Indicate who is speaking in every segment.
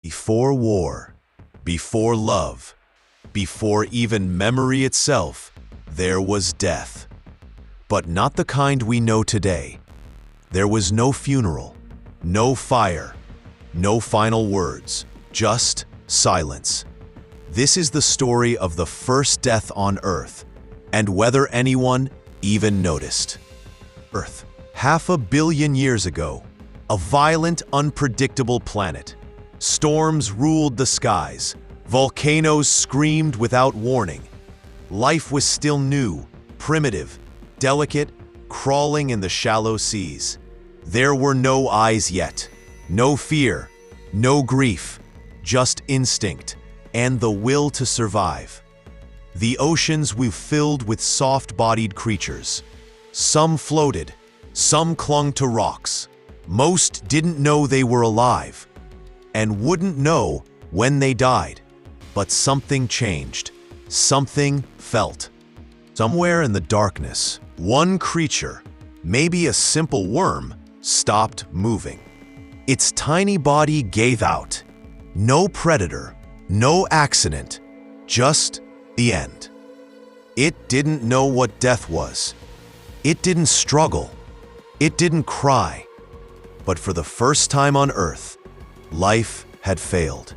Speaker 1: Before war, before love, before even memory itself, there was death. But not the kind we know today. There was no funeral, no fire, no final words, just silence. This is the story of the first death on Earth, and whether anyone even noticed. Earth, 500 million years ago, a violent, unpredictable planet. Storms ruled the skies, volcanoes screamed without warning. Life was still new, primitive, delicate, crawling in the shallow seas. There were no eyes yet, no fear, no grief, just instinct and the will to survive. The oceans were filled with soft-bodied creatures. Some floated, some clung to rocks. Most didn't know they were alive and wouldn't know when they died. But something changed. Something felt. Somewhere in the darkness, one creature, maybe a simple worm, stopped moving. Its tiny body gave out. No predator, no accident, just the end. It didn't know what death was. It didn't struggle. It didn't cry. But for the first time on Earth, life had failed.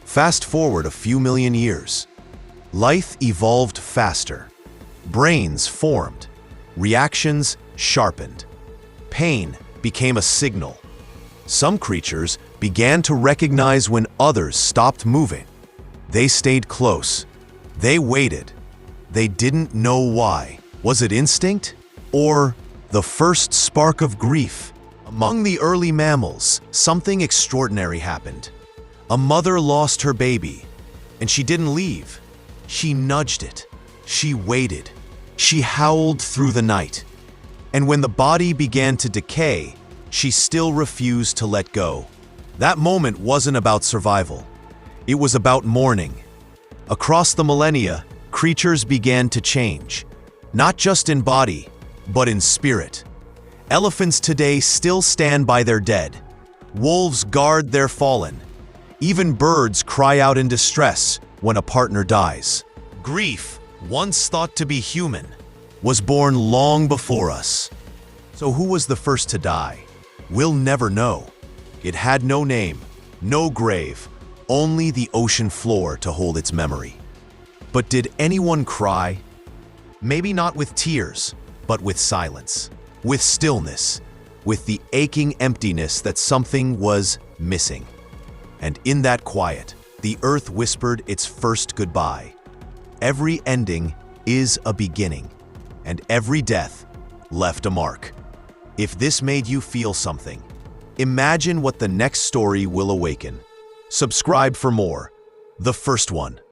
Speaker 1: Fast forward a few million years. Life evolved faster. Brains formed. Reactions sharpened. Pain became a signal. Some creatures began to recognize when others stopped moving. They stayed close. They waited. They didn't know why. Was it instinct? Or the first spark of grief? Among the early mammals, something extraordinary happened. A mother lost her baby, and she didn't leave. She nudged it. She waited. She howled through the night. And when the body began to decay, she still refused to let go. That moment wasn't about survival. It was about mourning. Across the millennia, creatures began to change, not just in body, but in spirit. Elephants today still stand by their dead. Wolves guard their fallen. Even birds cry out in distress when a partner dies. Grief, once thought to be human, was born long before us. So who was the first to die? We'll never know. It had no name, no grave, only the ocean floor to hold its memory. But did anyone cry? Maybe not with tears, but with silence, with stillness, with the aching emptiness that something was missing. And in that quiet, the earth whispered its first goodbye. Every ending is a beginning, and every death left a mark. If this made you feel something, imagine what the next story will awaken. Subscribe for more. The first one.